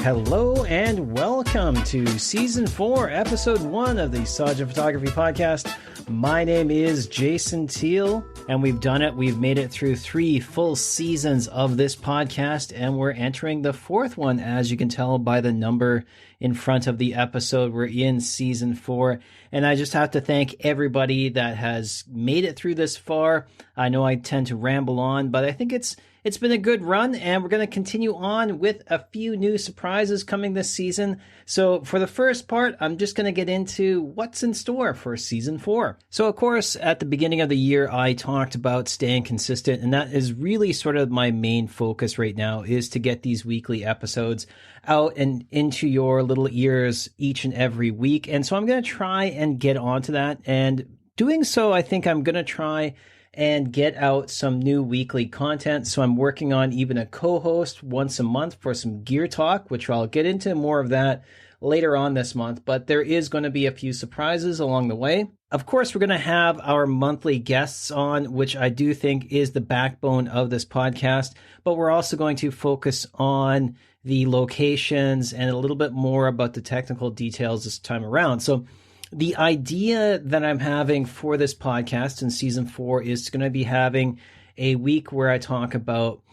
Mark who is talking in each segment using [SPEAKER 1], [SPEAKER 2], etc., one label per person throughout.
[SPEAKER 1] Hello and welcome to Season 4, Episode 1 of the Sajin Photography Podcast. My name is Jason Teal, and we've done it. We've made it through 3 full seasons of this podcast, and we're entering the 4th one, as you can tell by the number in front of the episode. We're in Season 4, and I just have to thank everybody that has made it through this far. I know I tend to ramble on, but I think it's been a good run, and we're going to continue on with a few new surprises coming this season. So for the first part, I'm just going to get into what's in store for Season 4. So of course, at the beginning of the year, I talked about staying consistent, and that is really sort of my main focus right now, is to get these weekly episodes out and into your little ears each and every week. And so I'm going to try and get onto that. And doing so, I think I'm going to try and get out some new weekly content. So I'm working on even a co-host once a month for some gear talk, which I'll get into more of that later on this month. But there is going to be a few surprises along the way. Of course, we're going to have our monthly guests on, which I do think is the backbone of this podcast. But we're also going to focus on the locations and a little bit more about the technical details this time around. So the idea that I'm having for this podcast in Season 4 is going to be having a week where I talk about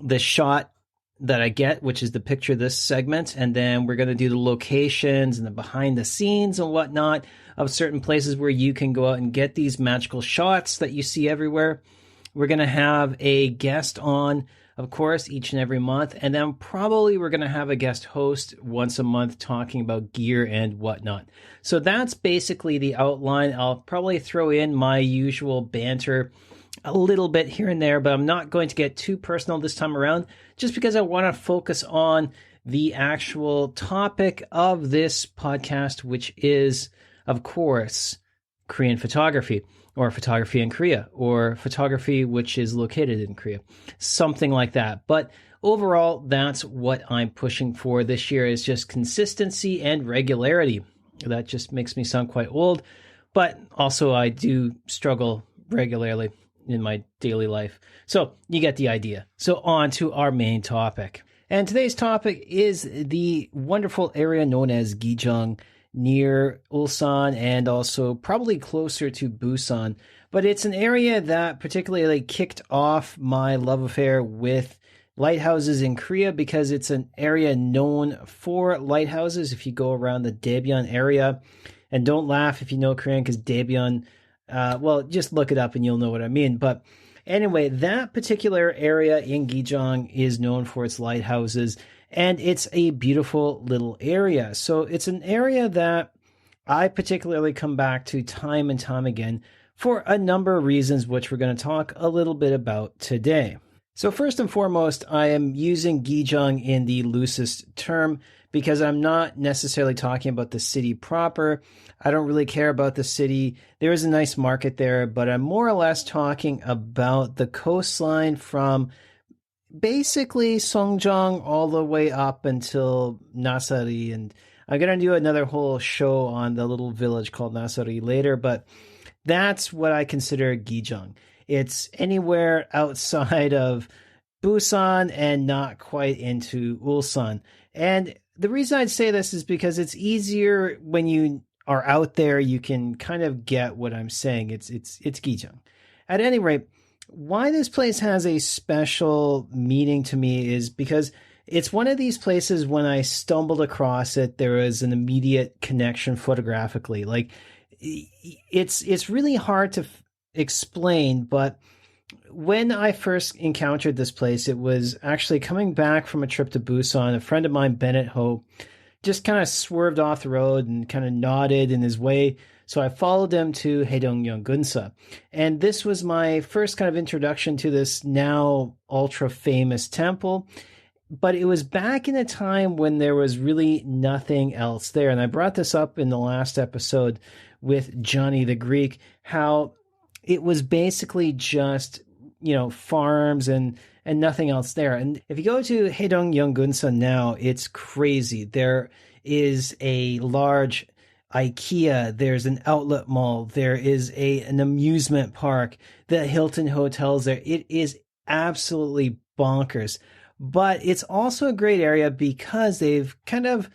[SPEAKER 1] the shot that I get, which is the picture of this segment, and then we're going to do the locations and the behind the scenes and whatnot of certain places where you can go out and get these magical shots that you see everywhere. We're going to have a guest on, of course, each and every month. And then probably we're going to have a guest host once a month talking about gear and whatnot. So that's basically the outline. I'll probably throw in my usual banter a little bit here and there, but I'm not going to get too personal this time around, just because I want to focus on the actual topic of this podcast, which is, of course, Korean photography, or photography in Korea, or photography which is located in Korea, something like that. But overall, that's what I'm pushing for this year, is just consistency and regularity. That just makes me sound quite old, but also I do struggle regularly in my daily life. So you get the idea. So on to our main topic. And today's topic is the wonderful area known as Gijang, near Ulsan and also probably closer to Busan. But it's an area that particularly kicked off my love affair with lighthouses in Korea, because it's an area known for lighthouses. If you go around the Daejeon area, and don't laugh if you know Korean, because Daejeon, well, just look it up and you'll know what I mean. But anyway, that particular area in Gijang is known for its lighthouses, and it's a beautiful little area. So it's an area that I particularly come back to time and time again for a number of reasons, which we're going to talk a little bit about today. So first and foremost, I am using Gijang in the loosest term because I'm not necessarily talking about the city proper. I don't really care about the city. There is a nice market there, but I'm more or less talking about the coastline from basically Songjeong all the way up until Nasari. And I'm going to do another whole show on the little village called Nasari later, but that's what I consider Gijang. It's anywhere outside of Busan and not quite into Ulsan. And the reason I'd say this is because it's easier when you are out there, you can kind of get what I'm saying. It's Gijang. At any rate, why this place has a special meaning to me is because it's one of these places when I stumbled across it, there was an immediate connection photographically. It's really hard to explain, but when I first encountered this place, it was actually coming back from a trip to Busan. A friend of mine, Bennett Ho, just kind of swerved off the road and kind of nodded in his way. So I followed him to Haedong-yeong-gunsa. And this was my first kind of introduction to this now ultra famous temple. But it was back in a time when there was really nothing else there. And I brought this up in the last episode with Johnny the Greek, how it was basically just, farms and nothing else there. And if you go to Haedong-yeong-gunsa now, it's crazy. There is a large IKEA, there's an outlet mall, there is an amusement park, the Hilton hotels there. It is absolutely bonkers. But it's also a great area because they've kind of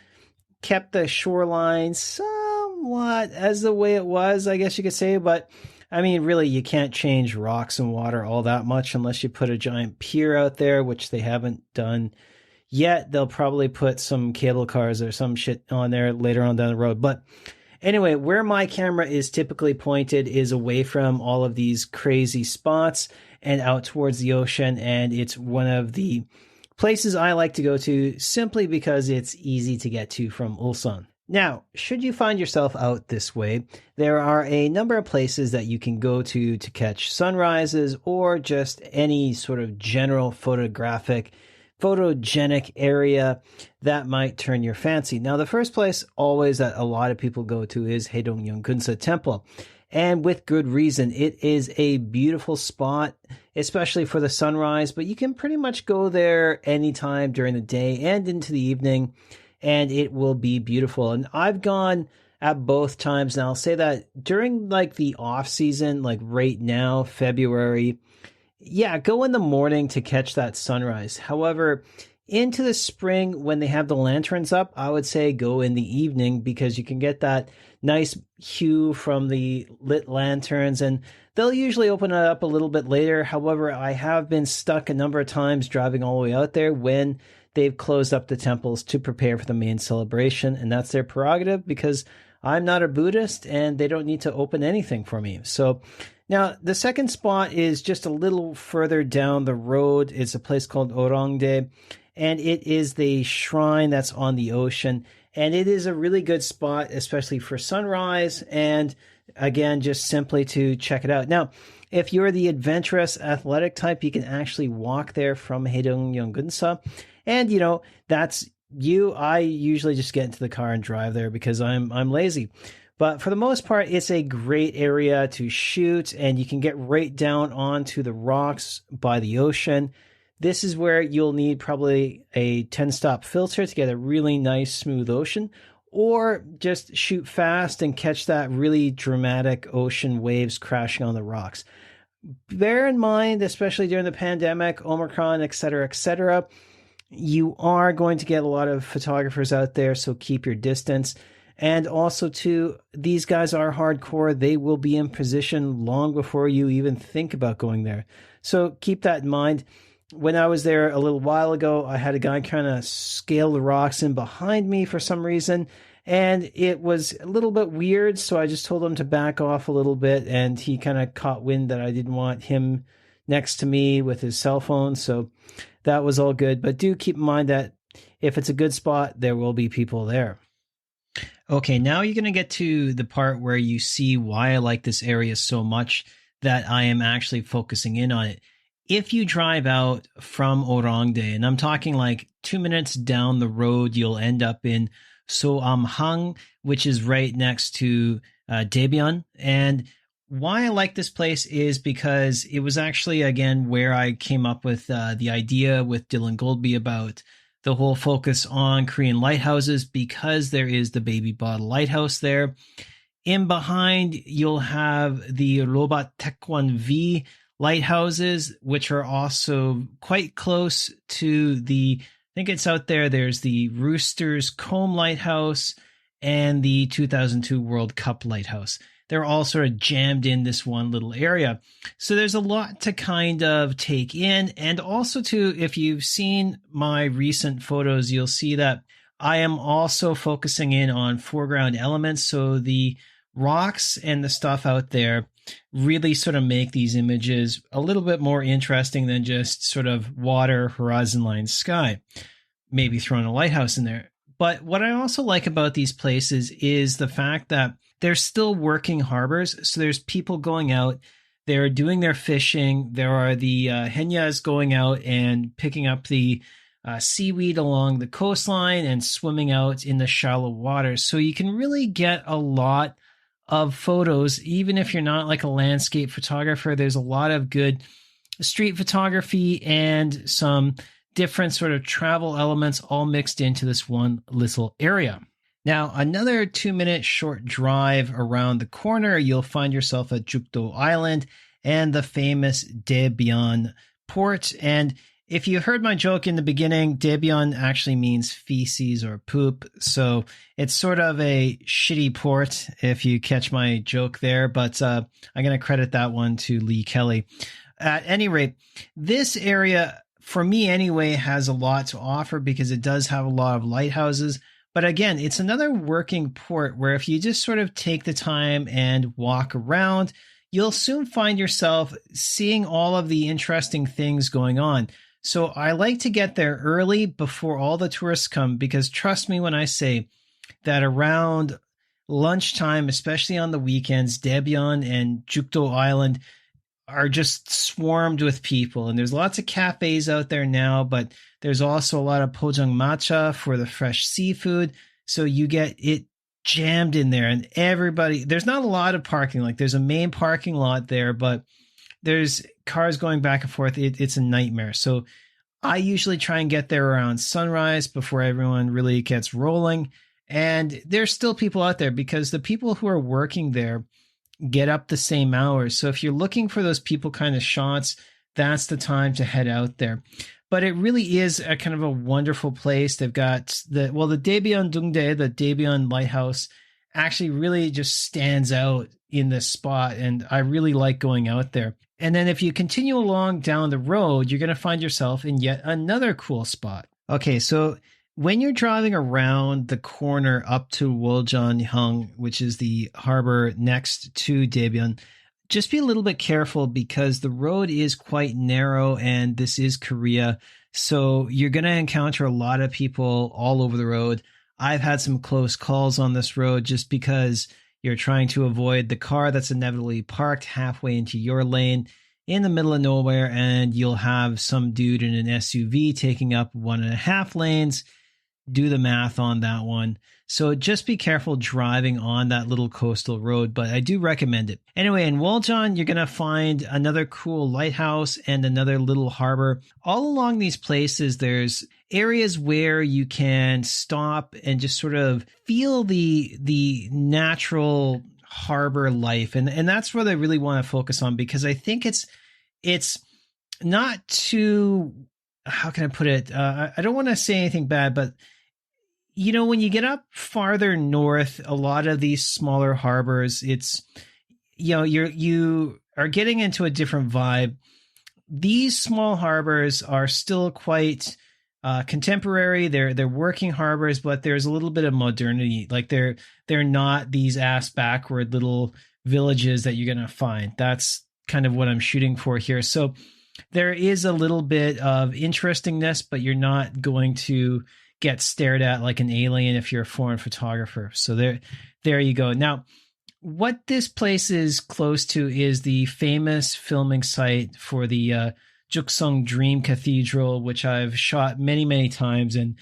[SPEAKER 1] kept the shoreline somewhat as the way it was, I guess you could say. But I mean, really, you can't change rocks and water all that much unless you put a giant pier out there, which they haven't done yet. They'll probably put some cable cars or some shit on there later on down the road. But anyway, where my camera is typically pointed is away from all of these crazy spots and out towards the ocean. And it's one of the places I like to go to simply because it's easy to get to from Ulsan. Now, should you find yourself out this way, there are a number of places that you can go to catch sunrises or just any sort of general photogenic area that might turn your fancy. Now, the first place always that a lot of people go to is Haedongyeonggunsa Temple. And with good reason. It is a beautiful spot, especially for the sunrise, but you can pretty much go there anytime during the day and into the evening, and it will be beautiful. And I've gone at both times. Now, I'll say that during like the off season, like right now, February, yeah, go in the morning to catch that sunrise. However, into the spring, when they have the lanterns up, I would say go in the evening because you can get that nice hue from the lit lanterns, and they'll usually open it up a little bit later. However, I have been stuck a number of times driving all the way out there when they've closed up the temples to prepare for the main celebration, and that's their prerogative because I'm not a Buddhist and they don't need to open anything for me. So now the second spot is just a little further down the road. It's a place called Orangdae, and it is the shrine that's on the ocean. And it is a really good spot, especially for sunrise. And again, just simply to check it out. Now, if you're the adventurous athletic type, you can actually walk there from Haedongyeonggunsa. And, you know, that's you. I usually just get into the car and drive there because I'm lazy. But for the most part, it's a great area to shoot, and you can get right down onto the rocks by the ocean. This is where you'll need probably a 10-stop filter to get a really nice, smooth ocean, or just shoot fast and catch that really dramatic ocean waves crashing on the rocks. Bear in mind, especially during the pandemic, Omicron, etc., you are going to get a lot of photographers out there, so keep your distance. And also, too, these guys are hardcore. They will be in position long before you even think about going there. So keep that in mind. When I was there a little while ago, I had a guy kind of scale the rocks in behind me for some reason, and it was a little bit weird, so I just told him to back off a little bit, and he kind of caught wind that I didn't want him next to me with his cell phone, so that was all good. But do keep in mind that if it's a good spot, there will be people there. Okay, now you're going to get to the part where you see why I like this area so much that I am actually focusing in on it. If you drive out from Orangdae, and I'm talking like 2 minutes down the road, you'll end up in Soamhang, which is right next to Daebyun. And why I like this place is because it was actually, again, where I came up with the idea with Dylan Goldby about the whole focus on Korean lighthouses, because there is the Baby Bottle Lighthouse there. In behind, you'll have the Robat Taekwan V lighthouses, which are also quite close to I think it's out there. There's the Roosters Combe Lighthouse and the 2002 World Cup Lighthouse. They're all sort of jammed in this one little area. So there's a lot to kind of take in. And also, too, if you've seen my recent photos, you'll see that I am also focusing in on foreground elements. So the rocks and the stuff out there really sort of make these images a little bit more interesting than just sort of water, horizon line, sky. Maybe throwing a lighthouse in there. But what I also like about these places is the fact that they're still working harbors. So there's people going out, they're doing their fishing. There are the henyas going out and picking up the seaweed along the coastline and swimming out in the shallow water. So you can really get a lot of photos, even if you're not like a landscape photographer. There's a lot of good street photography and some different sort of travel elements all mixed into this one little area. Now, another 2-minute short drive around the corner, you'll find yourself at Jukdo Island and the famous Daebyun port. And If you heard my joke in the beginning, Daebyun actually means feces or poop. So it's sort of a shitty port if you catch my joke there. But I'm going to credit that one to Lee Kelly. At any rate, this area, for me anyway, has a lot to offer because it does have a lot of lighthouses. But again, it's another working port where if you just sort of take the time and walk around, you'll soon find yourself seeing all of the interesting things going on. So I like to get there early before all the tourists come, because trust me when I say that around lunchtime, especially on the weekends, Daebyun and Jukdo Island are just swarmed with people. And there's lots of cafes out there now, but there's also a lot of pojang matcha for the fresh seafood. So you get it jammed in there, and everybody, there's not a lot of parking. Like there's a main parking lot there, but there's cars going back and forth. It's a nightmare. So I usually try and get there around sunrise before everyone really gets rolling. And there's still people out there because the people who are working there get up the same hours. So if you're looking for those people kind of shots, that's the time to head out there. But it really is a kind of a wonderful place. They've got the Daebyun Dungdae, the Daebyun Lighthouse, actually really just stands out in this spot. And I really like going out there. And then if you continue along down the road, you're going to find yourself in yet another cool spot. Okay, so when you're driving around the corner up to Woljeonhung, which is the harbor next to Daebyun, just be a little bit careful because the road is quite narrow and this is Korea. So you're going to encounter a lot of people all over the road. I've had some close calls on this road just because you're trying to avoid the car that's inevitably parked halfway into your lane in the middle of nowhere, and you'll have some dude in an SUV taking up 1.5 lanes. Do the math on that one. So just be careful driving on that little coastal road, but I do recommend it. Anyway, in Woljeon, you're going to find another cool lighthouse and another little harbor. All along these places, there's areas where you can stop and just sort of feel the natural harbor life. And that's what I really want to focus on, because I think it's not too, how can I put it? I don't want to say anything bad, but you know, when you get up farther north, a lot of these smaller harbors, it's, you know, you are getting into a different vibe. These small harbors are still quite contemporary. They're working harbors, but there's a little bit of modernity. Like they're not these ass backward little villages that you're going to find. That's kind of what I'm shooting for here. So there is a little bit of interestingness, but you're not going to get stared at like an alien if you're a foreign photographer. So there you go. Now, what this place is close to is the famous filming site for the Juksung Dream Cathedral, which I've shot many, many times. And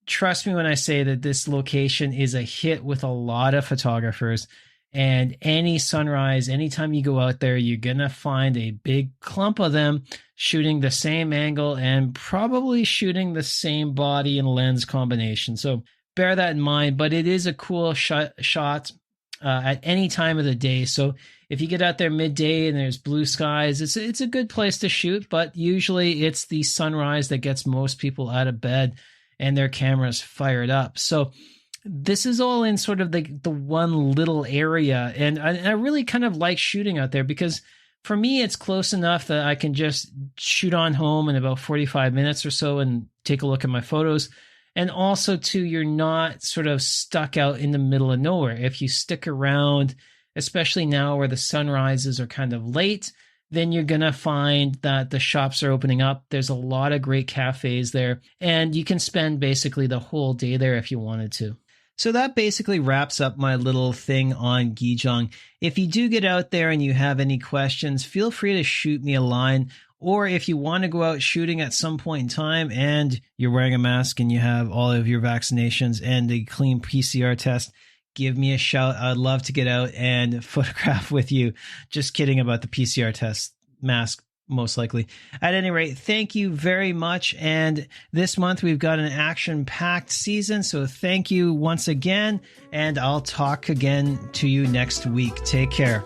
[SPEAKER 1] trust me when I say that this location is a hit with a lot of photographers. And any sunrise, anytime you go out there, you're going to find a big clump of them shooting the same angle and probably shooting the same body and lens combination. So bear that in mind, but it is a cool shot at any time of the day. So if you get out there midday and there's blue skies, it's a good place to shoot, but usually it's the sunrise that gets most people out of bed and their cameras fired up. So this is all in sort of the one little area. And I really kind of like shooting out there because for me, it's close enough that I can just shoot on home in about 45 minutes or so and take a look at my photos. And also too, you're not sort of stuck out in the middle of nowhere. If you stick around, especially now where the sunrises are kind of late, then you're going to find that the shops are opening up. There's a lot of great cafes there, and you can spend basically the whole day there if you wanted to. So that basically wraps up my little thing on Gijang. If you do get out there and you have any questions, feel free to shoot me a line. Or if you want to go out shooting at some point in time and you're wearing a mask and you have all of your vaccinations and a clean PCR test, give me a shout. I'd love to get out and photograph with you. Just kidding about the PCR test mask, most likely. At any rate, thank you very much. And this month we've got an action-packed season. So thank you once again. And I'll talk again to you next week. Take care.